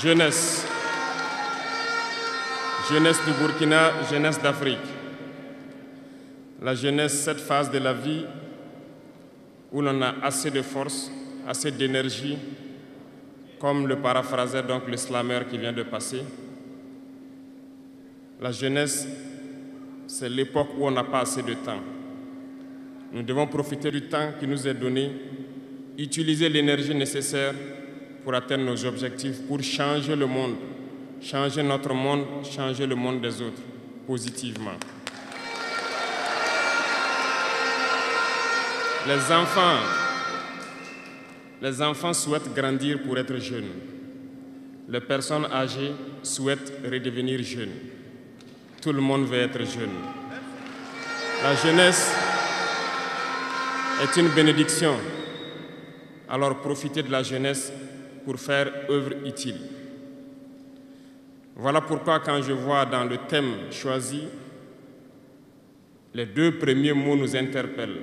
Jeunesse. Jeunesse du Burkina, jeunesse d'Afrique. La jeunesse, cette phase de la vie où l'on a assez de force, assez d'énergie, comme le paraphrasait donc le slammer qui vient de passer. La jeunesse, c'est l'époque où on n'a pas assez de temps. Nous devons profiter du temps qui nous est donné, utiliser l'énergie nécessaire pour atteindre nos objectifs, pour changer le monde, changer notre monde, changer le monde des autres, positivement. Les enfants souhaitent grandir pour être jeunes. Les personnes âgées souhaitent redevenir jeunes. Tout le monde veut être jeune. La jeunesse est une bénédiction. Alors profitez de la jeunesse pour faire œuvre utile. Voilà pourquoi quand je vois dans le thème choisi, les deux premiers mots nous interpellent.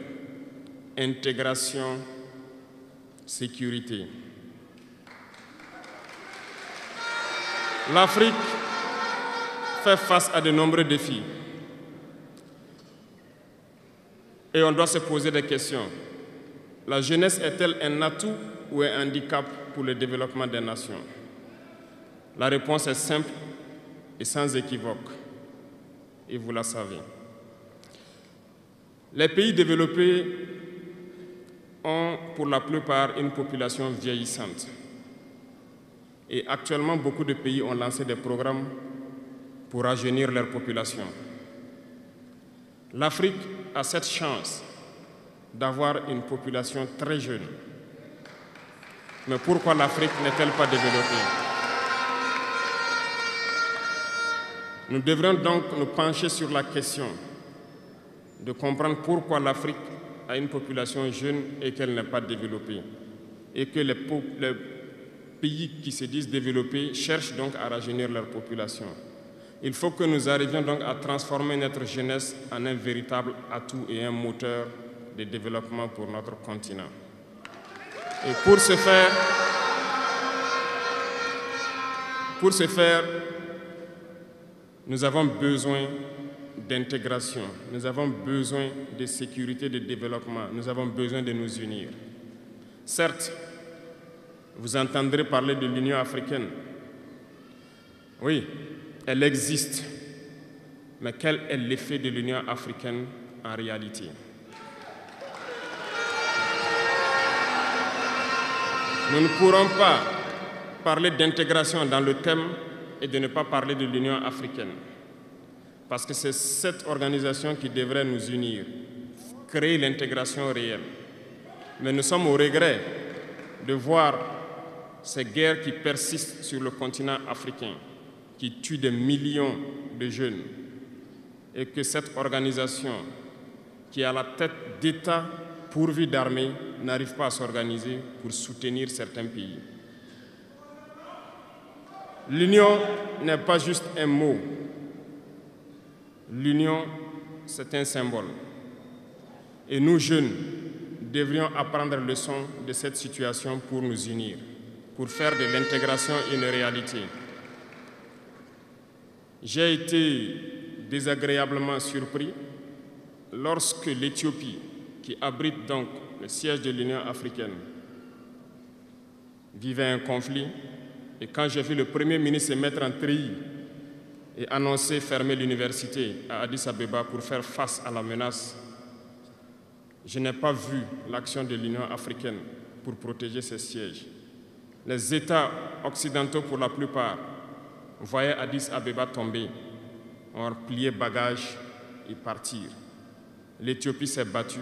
Intégration, sécurité. L'Afrique fait face à de nombreux défis. Et on doit se poser des questions. La jeunesse est-elle un atout ou un handicap pour le développement des nations? La réponse est simple et sans équivoque. Et vous la savez. Les pays développés ont pour la plupart une population vieillissante. Et actuellement, beaucoup de pays ont lancé des programmes pour rajeunir leur population. L'Afrique a cette chance d'avoir une population très jeune. Mais pourquoi l'Afrique n'est-elle pas développée? Nous devrions donc nous pencher sur la question de comprendre pourquoi l'Afrique a une population jeune et qu'elle n'est pas développée. Et que les pays qui se disent développés cherchent donc à rajeunir leur population. Il faut que nous arrivions donc à transformer notre jeunesse en un véritable atout et un moteur de développement pour notre continent. Et pour ce faire, nous avons besoin d'intégration, nous avons besoin de sécurité, de développement, nous avons besoin de nous unir. Certes, vous entendrez parler de l'Union africaine. Oui, elle existe. Mais quel est l'effet de l'Union africaine en réalité? Nous ne pourrons pas parler d'intégration dans le thème et de ne pas parler de l'Union africaine. Parce que c'est cette organisation qui devrait nous unir, créer l'intégration réelle. Mais nous sommes au regret de voir ces guerres qui persistent sur le continent africain, qui tuent des millions de jeunes, et que cette organisation, qui est à la tête d'États pourvus d'armées, n'arrive pas à s'organiser pour soutenir certains pays. L'union n'est pas juste un mot. L'union, c'est un symbole. Et nous, jeunes, devrions apprendre leçon de cette situation pour nous unir, pour faire de l'intégration une réalité. J'ai été désagréablement surpris lorsque l'Éthiopie, qui abrite donc le siège de l'Union africaine, vivait un conflit. Et quand j'ai vu le Premier ministre se mettre en treillis et annoncer fermer l'université à Addis Abeba pour faire face à la menace, je n'ai pas vu l'action de l'Union africaine pour protéger ces sièges. Les États occidentaux, pour la plupart, voyaient Addis Abeba tomber, ont plié bagages et partir. L'Éthiopie s'est battue,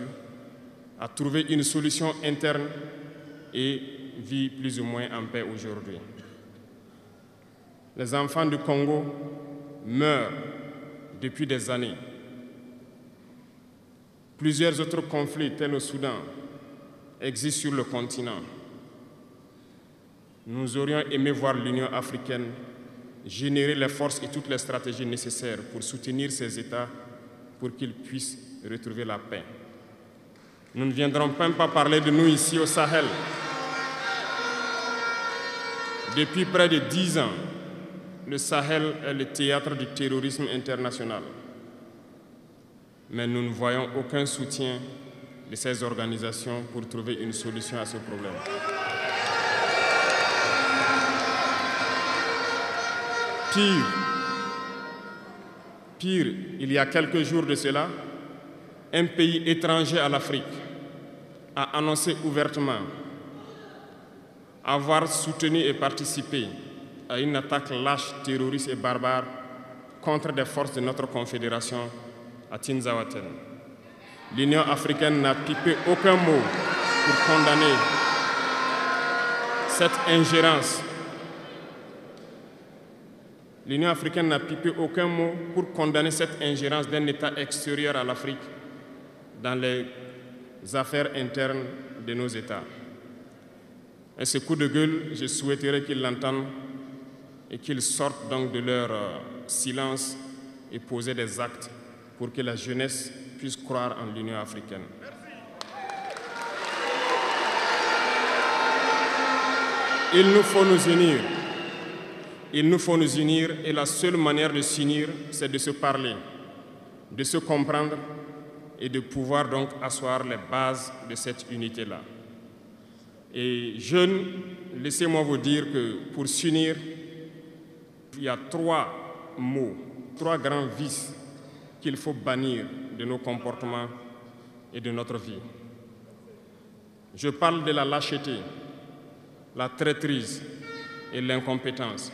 a trouvé une solution interne et vit plus ou moins en paix aujourd'hui. Les enfants du Congo meurent depuis des années. Plusieurs autres conflits, tels au Soudan, existent sur le continent. Nous aurions aimé voir l'Union africaine générer les forces et toutes les stratégies nécessaires pour soutenir ces États pour qu'ils puissent retrouver la paix. Nous ne viendrons même pas parler de nous ici au Sahel. Depuis près de 10 ans, le Sahel est le théâtre du terrorisme international. Mais nous ne voyons aucun soutien de ces organisations pour trouver une solution à ce problème. Pire, il y a quelques jours de cela, un pays étranger à l'Afrique a annoncé ouvertement avoir soutenu et participé à une attaque lâche, terroriste et barbare contre des forces de notre confédération à Tinzaouaten. L'Union africaine n'a pipé aucun mot pour condamner cette ingérence. L'Union africaine n'a pipé aucun mot pour condamner cette ingérence d'un État extérieur à l'Afrique dans les affaires internes de nos États. Et ce coup de gueule, je souhaiterais qu'ils l'entendent et qu'ils sortent donc de leur silence et poser des actes pour que la jeunesse puisse croire en l'Union africaine. Il nous faut nous unir. Il nous faut nous unir et la seule manière de s'unir, c'est de se parler, de se comprendre et de pouvoir donc asseoir les bases de cette unité-là. Et jeunes, laissez-moi vous dire que pour s'unir, il y a 3 mots, 3 grands vices qu'il faut bannir de nos comportements et de notre vie. Je parle de la lâcheté, la traîtrise et l'incompétence.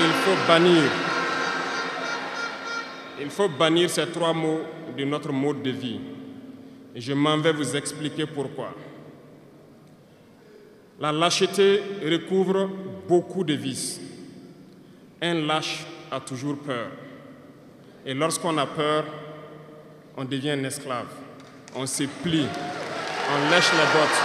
Il faut bannir ces 3 mots de notre mode de vie. Et je m'en vais vous expliquer pourquoi. La lâcheté recouvre beaucoup de vices. Un lâche a toujours peur. Et lorsqu'on a peur, on devient un esclave. On se plie, on lèche les bottes.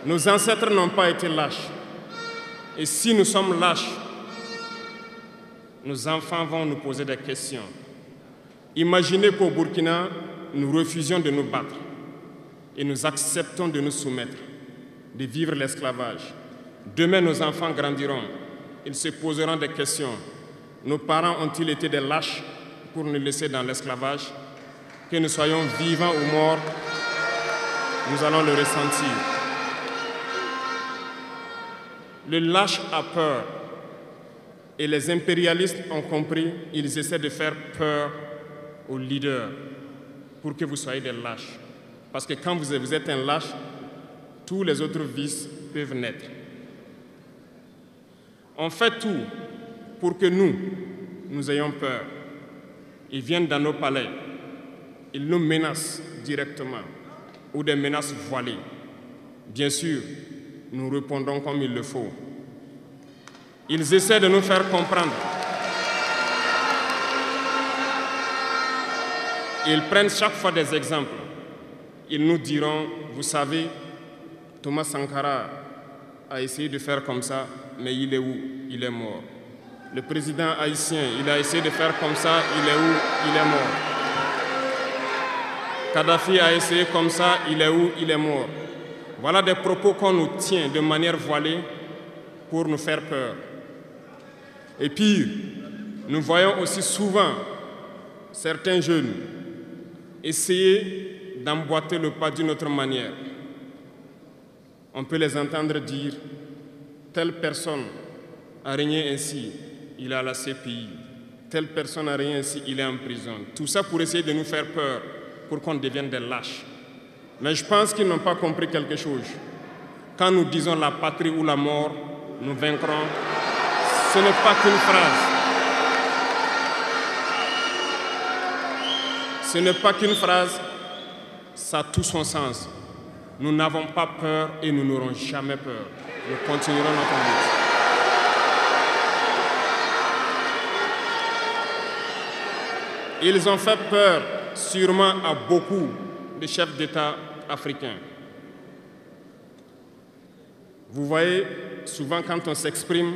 Nos ancêtres n'ont pas été lâches. Et si nous sommes lâches, nos enfants vont nous poser des questions. Imaginez qu'au Burkina, nous refusions de nous battre et nous acceptons de nous soumettre, de vivre l'esclavage. Demain, nos enfants grandiront. Ils se poseront des questions. Nos parents ont-ils été des lâches pour nous laisser dans l'esclavage? Que nous soyons vivants ou morts, nous allons le ressentir. Le lâche a peur et les impérialistes ont compris, ils essaient de faire peur aux leaders pour que vous soyez des lâches. Parce que quand vous êtes un lâche, tous les autres vices peuvent naître. On fait tout pour que nous ayons peur. Ils viennent dans nos palais, ils nous menacent directement ou des menaces voilées. Bien sûr, nous répondons comme il le faut. Ils essaient de nous faire comprendre. Ils prennent chaque fois des exemples. Ils nous diront, vous savez, Thomas Sankara a essayé de faire comme ça, mais il est où? Il est mort. Le président haïtien, il a essayé de faire comme ça, il est où? Il est mort. Kadhafi a essayé comme ça, il est où? Il est mort. Voilà des propos qu'on nous tient de manière voilée pour nous faire peur. Et pire, nous voyons aussi souvent certains jeunes essayer d'emboîter le pas d'une autre manière. On peut les entendre dire « telle personne a régné ainsi, il est à la CPI. Telle personne a régné ainsi, il est en prison. » Tout ça pour essayer de nous faire peur, pour qu'on devienne des lâches. Mais je pense qu'ils n'ont pas compris quelque chose. Quand nous disons la patrie ou la mort, nous vaincrons, ce n'est pas qu'une phrase. Ce n'est pas qu'une phrase, ça a tout son sens. Nous n'avons pas peur et nous n'aurons jamais peur. Nous continuerons notre lutte. Ils ont fait peur sûrement à beaucoup de chefs d'État africains. Vous voyez, souvent quand on s'exprime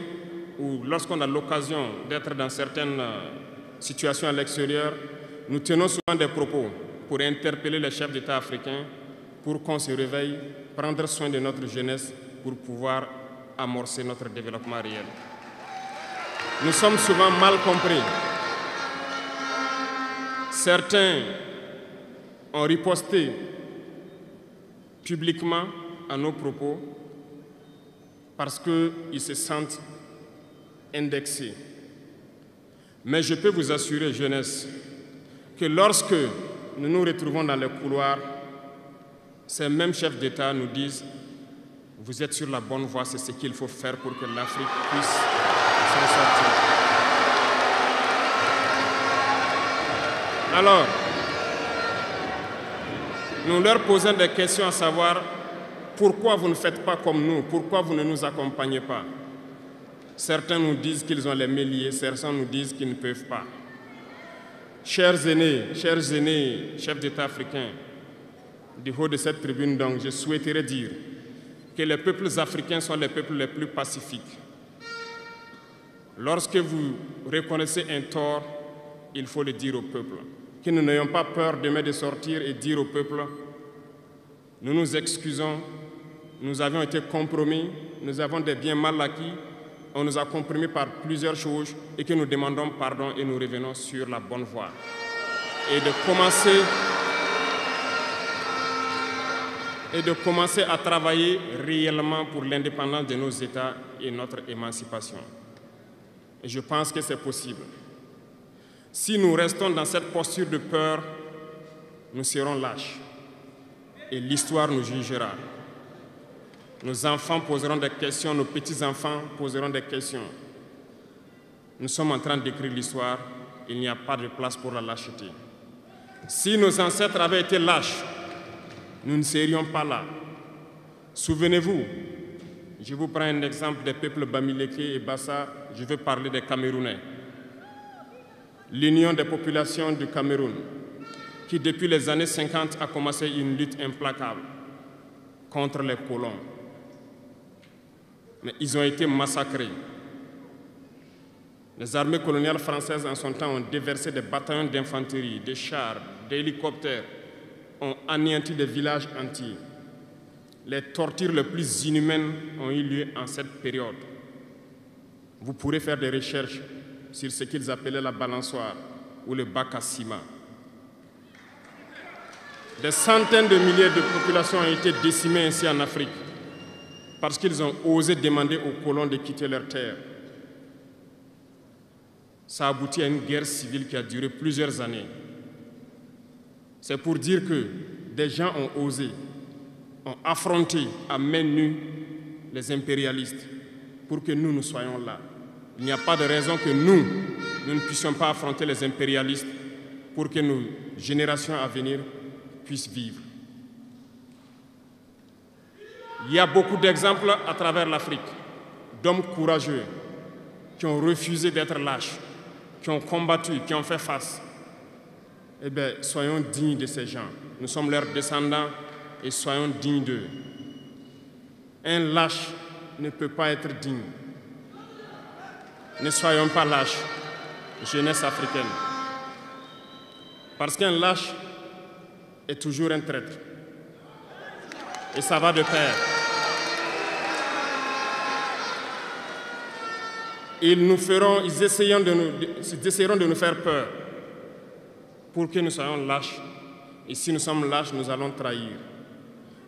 ou lorsqu'on a l'occasion d'être dans certaines situations à l'extérieur, nous tenons souvent des propos pour interpeller les chefs d'État africains pour qu'on se réveille, prendre soin de notre jeunesse pour pouvoir amorcer notre développement réel. Nous sommes souvent mal compris. Certains ont riposté publiquement à nos propos parce qu'ils se sentent indexés. Mais je peux vous assurer, jeunesse, que lorsque nous nous retrouvons dans les couloirs, ces mêmes chefs d'État nous disent « Vous êtes sur la bonne voie, c'est ce qu'il faut faire pour que l'Afrique puisse s'en sortir. » Alors, nous leur posons des questions à savoir pourquoi vous ne faites pas comme nous, pourquoi vous ne nous accompagnez pas. Certains nous disent qu'ils ont les méliers, certains nous disent qu'ils ne peuvent pas. Chers aînés, chefs d'État africains, du haut de cette tribune, donc, je souhaiterais dire que les peuples africains sont les peuples les plus pacifiques. Lorsque vous reconnaissez un tort, il faut le dire au peuple. Que nous n'ayons pas peur demain de sortir et dire au peuple, nous nous excusons, nous avions été compromis, nous avons des biens mal acquis, on nous a compromis par plusieurs choses et que nous demandons pardon et nous revenons sur la bonne voie. Et de commencer à travailler réellement pour l'indépendance de nos États et notre émancipation. Et je pense que c'est possible. Si nous restons dans cette posture de peur, nous serons lâches et l'histoire nous jugera. Nos enfants poseront des questions, nos petits-enfants poseront des questions. Nous sommes en train d'écrire l'histoire, il n'y a pas de place pour la lâcheté. Si nos ancêtres avaient été lâches, nous ne serions pas là. Souvenez-vous, je vous prends un exemple des peuples Bamileke et Bassa, je veux parler des Camerounais. L'Union des populations du Cameroun, qui depuis les années 50 a commencé une lutte implacable contre les colons. Mais ils ont été massacrés. Les armées coloniales françaises en son temps ont déversé des bataillons d'infanterie, des chars, des hélicoptères, ont anéanti des villages entiers. Les tortures les plus inhumaines ont eu lieu en cette période. Vous pourrez faire des recherches sur ce qu'ils appelaient la balançoire ou le bac à ciment. Des centaines de milliers de populations ont été décimées ainsi en Afrique parce qu'ils ont osé demander aux colons de quitter leur terre. Ça a abouti à une guerre civile qui a duré plusieurs années. C'est pour dire que des gens ont osé, ont affronté à main nue les impérialistes pour que nous soyons là. Il n'y a pas de raison que nous ne puissions pas affronter les impérialistes pour que nos générations à venir puissent vivre. Il y a beaucoup d'exemples à travers l'Afrique d'hommes courageux qui ont refusé d'être lâches, qui ont combattu, qui ont fait face. Eh bien, soyons dignes de ces gens. Nous sommes leurs descendants et soyons dignes d'eux. Un lâche ne peut pas être digne. Ne soyons pas lâches, jeunesse africaine. Parce qu'un lâche est toujours un traître. Et ça va de pair. Ils essaieront de nous faire peur pour que nous soyons lâches. Et si nous sommes lâches, nous allons trahir.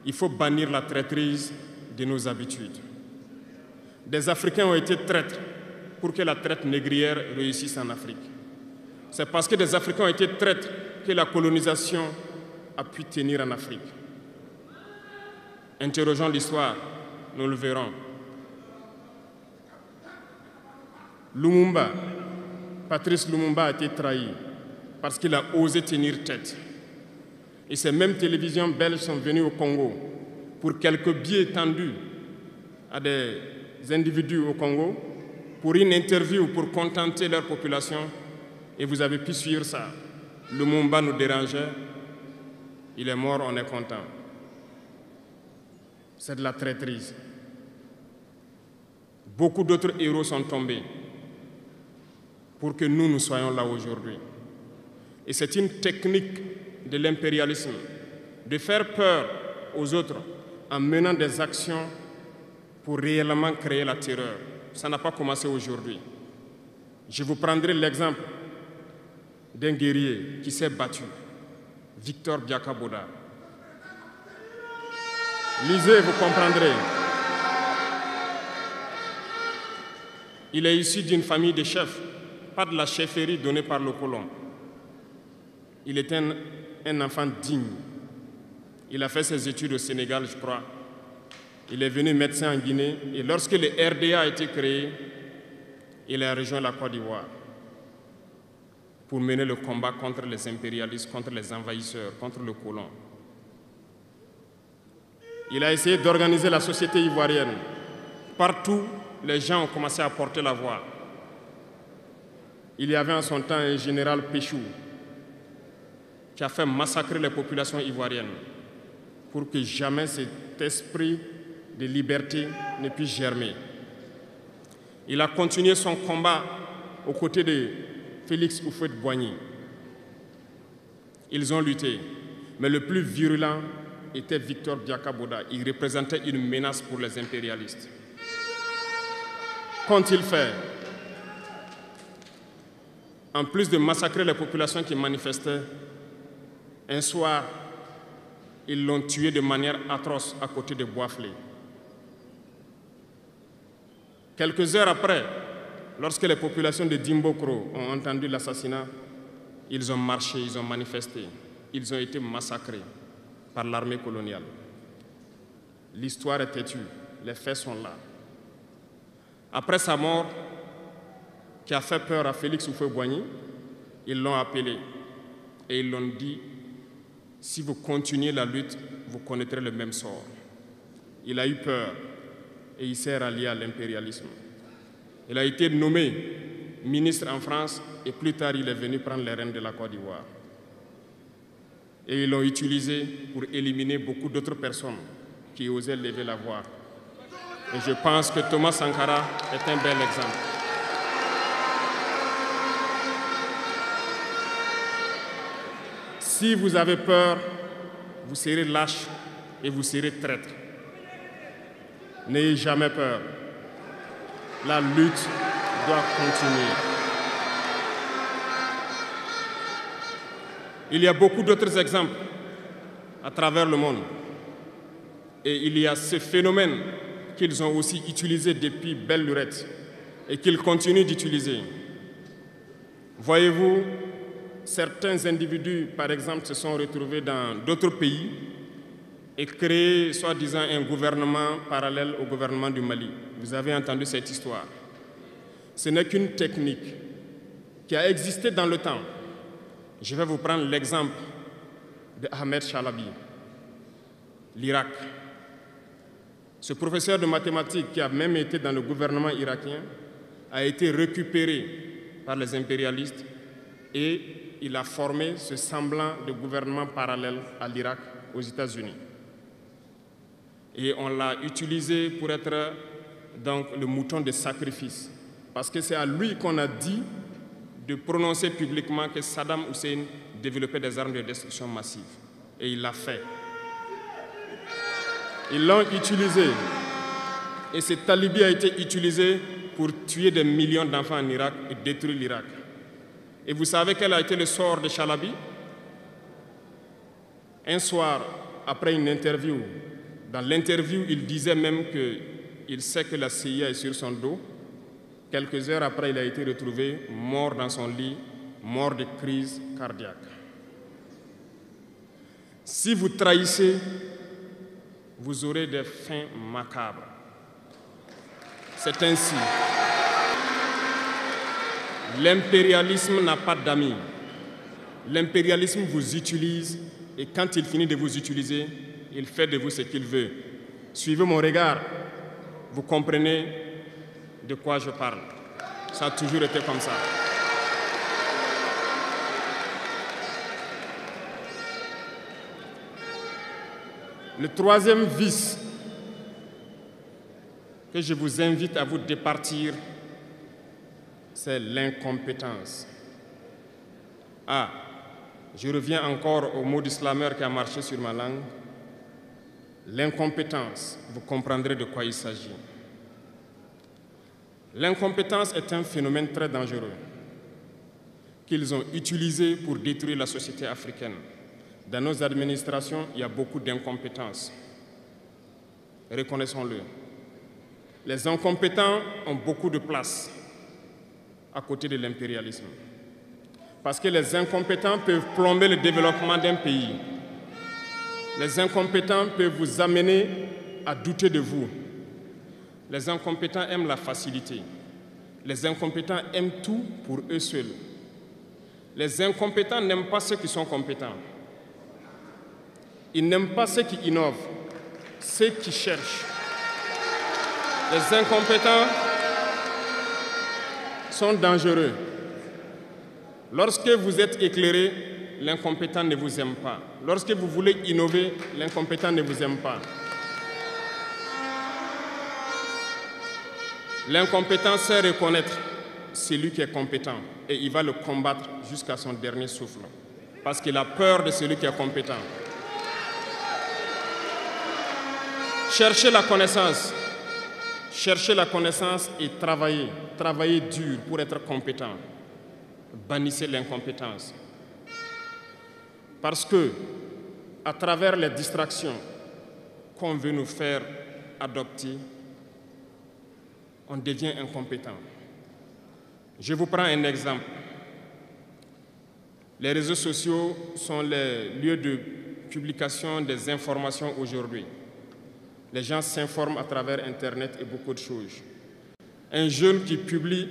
Il faut bannir la traîtrise de nos habitudes. Des Africains ont été traîtres pour que la traite négrière réussisse en Afrique. C'est parce que des Africains ont été traîtres que la colonisation a pu tenir en Afrique. Interrogeons l'histoire, nous le verrons. Lumumba, Patrice Lumumba a été trahi parce qu'il a osé tenir tête. Et ces mêmes télévisions belges sont venues au Congo pour quelques billets tendus à des individus au Congo pour une interview pour contenter leur population. Et vous avez pu suivre ça. Lumumba nous dérangeait. Il est mort, on est content. C'est de la traîtrise. Beaucoup d'autres héros sont tombés pour que nous soyons là aujourd'hui. Et c'est une technique de l'impérialisme, de faire peur aux autres en menant des actions pour réellement créer la terreur. Ça n'a pas commencé aujourd'hui. Je vous prendrai l'exemple d'un guerrier qui s'est battu, Victor Biaka-Boda. Lisez, vous comprendrez. Il est issu d'une famille de chefs, pas de la chefferie donnée par le colon. Il était un enfant digne. Il a fait ses études au Sénégal, je crois. Il est venu médecin en Guinée et lorsque le RDA a été créé, il a rejoint la Côte d'Ivoire pour mener le combat contre les impérialistes, contre les envahisseurs, contre le colon. Il a essayé d'organiser la société ivoirienne. Partout, les gens ont commencé à porter la voix. Il y avait en son temps un général Péchou qui a fait massacrer les populations ivoiriennes pour que jamais cet esprit de liberté ne puisse germer. Il a continué son combat aux côtés de Félix Houphouët-Boigny. Ils ont lutté, mais le plus virulent était Victor Biaka-Boda. Il représentait une menace pour les impérialistes. Qu'ont-ils fait? En plus de massacrer les populations qui manifestaient, un soir, ils l'ont tué de manière atroce à côté de Boisflé. Quelques heures après, lorsque les populations de Dimbokro ont entendu l'assassinat, ils ont marché, ils ont manifesté, ils ont été massacrés par l'armée coloniale. L'histoire est têtue, les faits sont là. Après sa mort, qui a fait peur à Félix Houphouët-Boigny, ils l'ont appelé et ils l'ont dit « Si vous continuez la lutte, vous connaîtrez le même sort ». Il a eu peur et il s'est rallié à l'impérialisme. Il a été nommé ministre en France et plus tard, il est venu prendre les rênes de la Côte d'Ivoire. Et ils l'ont utilisé pour éliminer beaucoup d'autres personnes qui osaient lever la voix. Et je pense que Thomas Sankara est un bel exemple. Si vous avez peur, vous serez lâche et vous serez traître. N'ayez jamais peur. La lutte doit continuer. Il y a beaucoup d'autres exemples à travers le monde. Et il y a ce phénomène qu'ils ont aussi utilisé depuis belle lurette et qu'ils continuent d'utiliser. Voyez-vous, certains individus, par exemple, se sont retrouvés dans d'autres pays et créé, soi-disant, un gouvernement parallèle au gouvernement du Mali. Vous avez entendu cette histoire. Ce n'est qu'une technique qui a existé dans le temps. Je vais vous prendre l'exemple de Ahmed Chalabi, l'Irak. Ce professeur de mathématiques qui a même été dans le gouvernement irakien a été récupéré par les impérialistes et il a formé ce semblant de gouvernement parallèle à l'Irak aux États-Unis. Et on l'a utilisé pour être donc le mouton de sacrifice. Parce que c'est à lui qu'on a dit de prononcer publiquement que Saddam Hussein développait des armes de destruction massive. Et il l'a fait. Ils l'ont utilisé. Et cet alibi a été utilisé pour tuer des millions d'enfants en Irak et détruire l'Irak. Et vous savez quel a été le sort de Chalabi? Un soir, après une interview, dans l'interview, il disait même qu'il sait que la CIA est sur son dos. Quelques heures après, il a été retrouvé mort dans son lit, mort de crise cardiaque. Si vous trahissez, vous aurez des fins macabres. C'est ainsi. L'impérialisme n'a pas d'amis. L'impérialisme vous utilise et quand il finit de vous utiliser, il fait de vous ce qu'il veut. Suivez mon regard, vous comprenez de quoi je parle. Ça a toujours été comme ça. Le troisième vice que je vous invite à vous départir, c'est l'incompétence. Je reviens encore au mot du slameur qui a marché sur ma langue. L'incompétence, vous comprendrez de quoi il s'agit. L'incompétence est un phénomène très dangereux qu'ils ont utilisé pour détruire la société africaine. Dans nos administrations, il y a beaucoup d'incompétence. Reconnaissons-le. Les incompétents ont beaucoup de place à côté de l'impérialisme. Parce que les incompétents peuvent plomber le développement d'un pays. Les incompétents peuvent vous amener à douter de vous. Les incompétents aiment la facilité. Les incompétents aiment tout pour eux seuls. Les incompétents n'aiment pas ceux qui sont compétents. Ils n'aiment pas ceux qui innovent, ceux qui cherchent. Les incompétents sont dangereux. Lorsque vous êtes éclairé, l'incompétent ne vous aime pas. Lorsque vous voulez innover, l'incompétent ne vous aime pas. L'incompétent sait reconnaître celui qui est compétent et il va le combattre jusqu'à son dernier souffle parce qu'il a peur de celui qui est compétent. Cherchez la connaissance et travaillez dur pour être compétent. Bannissez l'incompétence. Parce que, à travers les distractions qu'on veut nous faire adopter, on devient incompétent. Je vous prends un exemple. Les réseaux sociaux sont les lieux de publication des informations aujourd'hui. Les gens s'informent à travers Internet et beaucoup de choses. Un jeune qui publie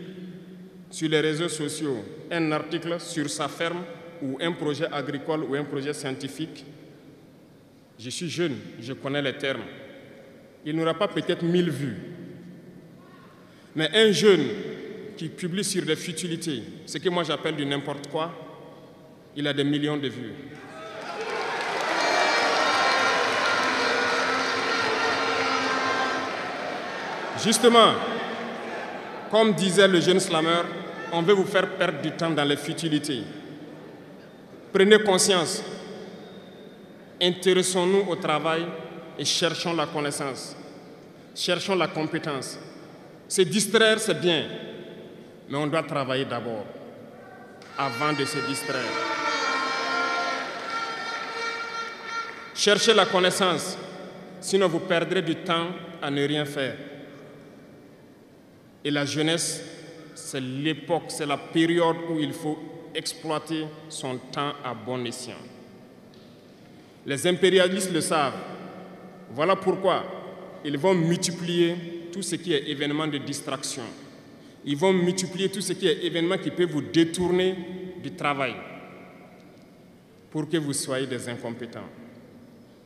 sur les réseaux sociaux un article sur sa ferme ou un projet agricole ou un projet scientifique, je suis jeune, je connais les termes. Il n'aura pas peut-être 1000 vues. Mais un jeune qui publie sur des futilités, ce que moi j'appelle du n'importe quoi, il a des millions de vues. Justement, comme disait le jeune slameur, on veut vous faire perdre du temps dans les futilités. Prenez conscience, intéressons-nous au travail et cherchons la connaissance, cherchons la compétence. Se distraire, c'est bien, mais on doit travailler d'abord, avant de se distraire. Cherchez la connaissance, sinon vous perdrez du temps à ne rien faire. Et la jeunesse, c'est l'époque, c'est la période où il faut exploiter son temps à bon escient. Les impérialistes le savent. Voilà pourquoi ils vont multiplier tout ce qui est événement de distraction. Ils vont multiplier tout ce qui est événement qui peut vous détourner du travail pour que vous soyez des incompétents.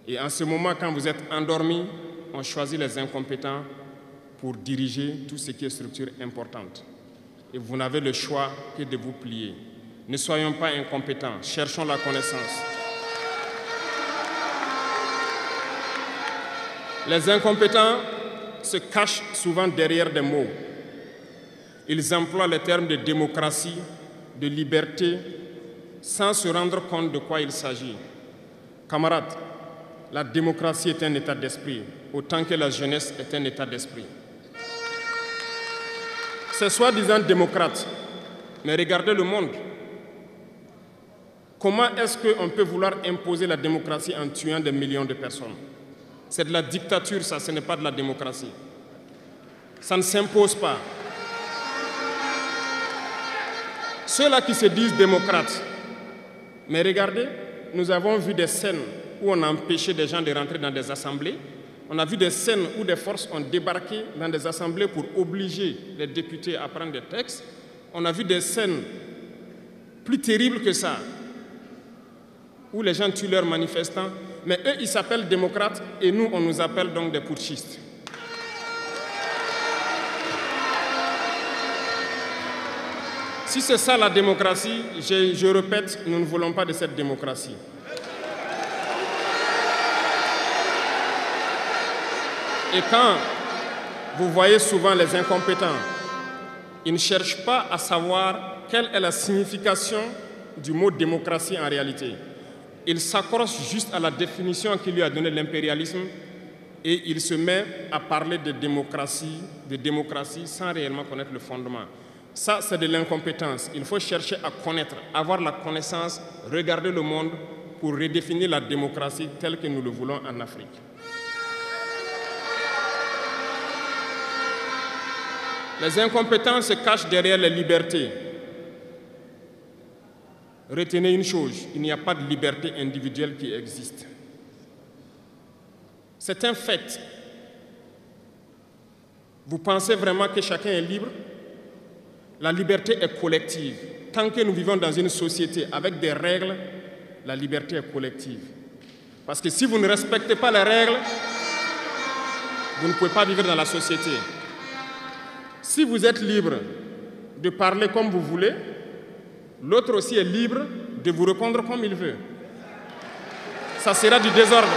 Et en ce moment, quand vous êtes endormis, on choisit les incompétents pour diriger tout ce qui est structure importante. Et vous n'avez le choix que de vous plier. Ne soyons pas incompétents, cherchons la connaissance. Les incompétents se cachent souvent derrière des mots. Ils emploient les termes de démocratie, de liberté, sans se rendre compte de quoi il s'agit. Camarades, la démocratie est un état d'esprit, autant que la jeunesse est un état d'esprit. C'est soi-disant démocrate, mais regardez le monde. Comment est-ce qu'on peut vouloir imposer la démocratie en tuant des millions de personnes? C'est de la dictature, ça, ce n'est pas de la démocratie. Ça ne s'impose pas. Ceux-là qui se disent démocrates, mais regardez, nous avons vu des scènes où on a empêché des gens de rentrer dans des assemblées. On a vu des scènes où des forces ont débarqué dans des assemblées pour obliger les députés à prendre des textes. On a vu des scènes plus terribles que ça, où les gens tuent leurs manifestants. Mais eux, ils s'appellent démocrates et nous, on nous appelle donc des putschistes. Si c'est ça la démocratie, je répète, nous ne voulons pas de cette démocratie. Et quand vous voyez souvent les incompétents, ils ne cherchent pas à savoir quelle est la signification du mot démocratie en réalité. Il s'accroche juste à la définition qu'il lui a donnée l'impérialisme et il se met à parler de démocratie sans réellement connaître le fondement. Ça, c'est de l'incompétence. Il faut chercher à connaître, avoir la connaissance, regarder le monde pour redéfinir la démocratie telle que nous le voulons en Afrique. Les incompétents se cachent derrière les libertés. Retenez une chose, il n'y a pas de liberté individuelle qui existe. C'est un fait. Vous pensez vraiment que chacun est libre? La liberté est collective. Tant que nous vivons dans une société avec des règles, la liberté est collective. Parce que si vous ne respectez pas les règles, vous ne pouvez pas vivre dans la société. Si vous êtes libre de parler comme vous voulez, l'autre aussi est libre de vous répondre comme il veut. Ça sera du désordre.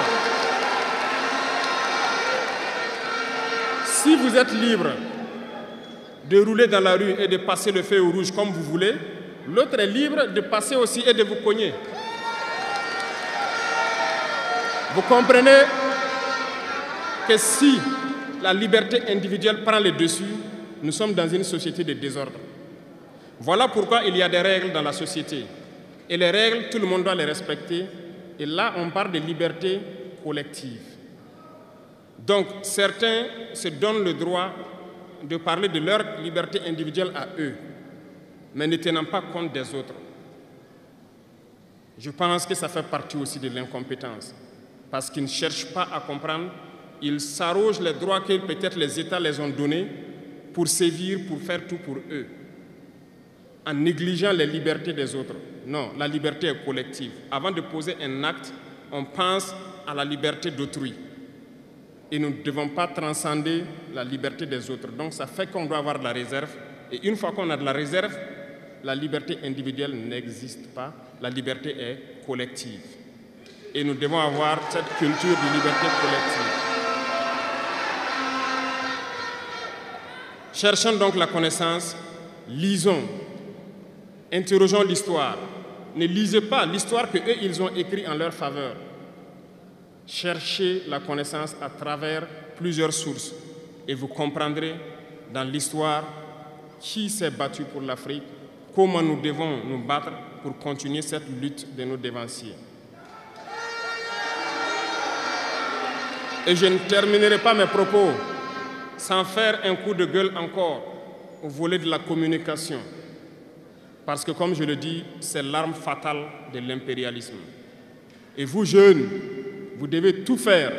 Si vous êtes libre de rouler dans la rue et de passer le feu rouge comme vous voulez, l'autre est libre de passer aussi et de vous cogner. Vous comprenez que si la liberté individuelle prend le dessus, nous sommes dans une société de désordre. Voilà pourquoi il y a des règles dans la société. Et les règles, tout le monde doit les respecter. Et là, on parle de liberté collective. Donc, certains se donnent le droit de parler de leur liberté individuelle à eux, mais ne tenant pas compte des autres. Je pense que ça fait partie aussi de l'incompétence, parce qu'ils ne cherchent pas à comprendre, ils s'arrogent les droits que peut-être les États les ont donnés pour sévir, pour faire tout pour eux, en négligeant les libertés des autres. Non, la liberté est collective. Avant de poser un acte, on pense à la liberté d'autrui. Et nous ne devons pas transcender la liberté des autres. Donc ça fait qu'on doit avoir de la réserve. Et une fois qu'on a de la réserve, la liberté individuelle n'existe pas. La liberté est collective. Et nous devons avoir cette culture de liberté collective. Cherchons donc la connaissance, lisons, interrogeons l'histoire. Ne lisez pas l'histoire qu'eux, ils ont écrite en leur faveur. Cherchez la connaissance à travers plusieurs sources et vous comprendrez dans l'histoire qui s'est battu pour l'Afrique, comment nous devons nous battre pour continuer cette lutte de nos dévanciers. Et je ne terminerai pas mes propos sans faire un coup de gueule encore au volet de la communication. Parce que, comme je le dis, c'est l'arme fatale de l'impérialisme. Et vous, jeunes, vous devez tout faire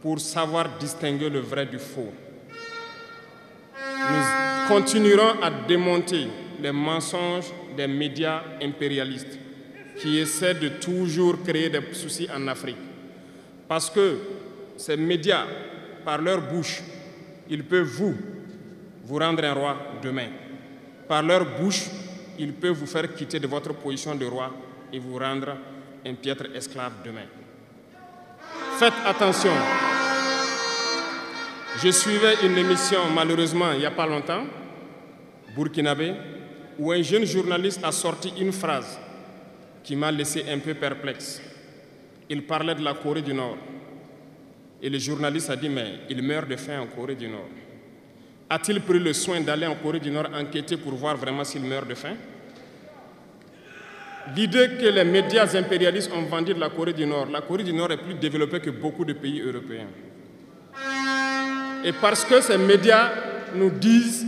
pour savoir distinguer le vrai du faux. Nous continuerons à démonter les mensonges des médias impérialistes qui essaient de toujours créer des soucis en Afrique. Parce que ces médias, par leur bouche, ils peuvent vous rendre un roi demain. Par leur bouche, ils peuvent vous faire quitter de votre position de roi et vous rendre un piètre esclave demain. Faites attention. Je suivais une émission, malheureusement, il n'y a pas longtemps, burkinabé, où un jeune journaliste a sorti une phrase qui m'a laissé un peu perplexe. Il parlait de la Corée du Nord. Et le journaliste a dit, mais il meurt de faim en Corée du Nord. A-t-il pris le soin d'aller en Corée du Nord enquêter pour voir vraiment s'il meurt de faim? L'idée que les médias impérialistes ont vendu de la Corée du Nord est plus développée que beaucoup de pays européens. Et parce que ces médias nous disent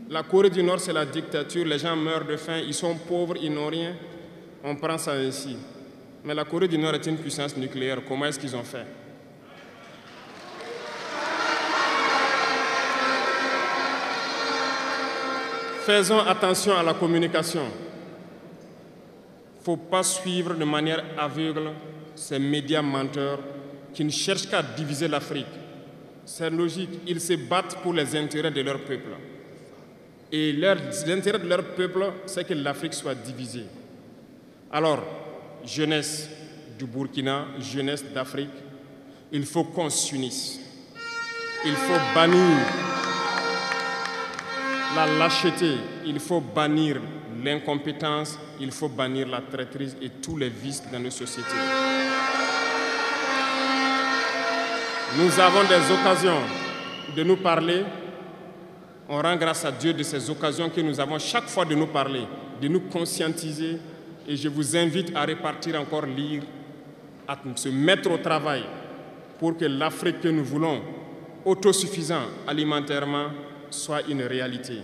la Corée du Nord c'est la dictature, les gens meurent de faim, ils sont pauvres, ils n'ont rien, on prend ça ainsi. Mais la Corée du Nord est une puissance nucléaire, comment est-ce qu'ils ont fait? Faisons attention à la communication. Il ne faut pas suivre de manière aveugle ces médias menteurs qui ne cherchent qu'à diviser l'Afrique. C'est logique, ils se battent pour les intérêts de leur peuple. Et l'intérêt de leur peuple, c'est que l'Afrique soit divisée. Alors, jeunesse du Burkina, jeunesse d'Afrique, il faut qu'on s'unisse. Il faut bannir la lâcheté, il faut bannir l'incompétence, il faut bannir la traîtrise et tous les vices dans nos sociétés. Nous avons des occasions de nous parler. On rend grâce à Dieu de ces occasions que nous avons chaque fois de nous parler, de nous conscientiser. Et je vous invite à repartir encore lire, à se mettre au travail pour que l'Afrique que nous voulons, autosuffisante alimentairement, soit une réalité.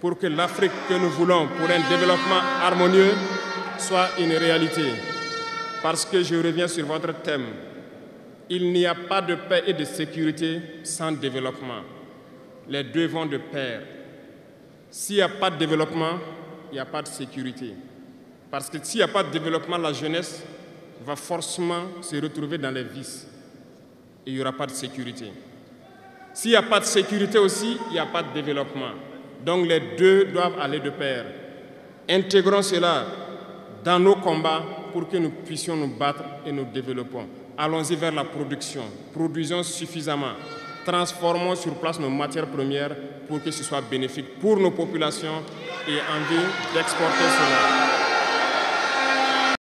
Pour que l'Afrique que nous voulons pour un développement harmonieux soit une réalité. Parce que je reviens sur votre thème. Il n'y a pas de paix et de sécurité sans développement. Les deux vont de pair. S'il n'y a pas de développement, il n'y a pas de sécurité. Parce que s'il n'y a pas de développement, la jeunesse va forcément se retrouver dans les vices. Et il n'y aura pas de sécurité. S'il n'y a pas de sécurité aussi, il n'y a pas de développement. Donc les deux doivent aller de pair. Intégrons cela dans nos combats pour que nous puissions nous battre et nous développons. Allons-y vers la production. Produisons suffisamment. Transformons sur place nos matières premières pour que ce soit bénéfique pour nos populations et envie d'exporter cela.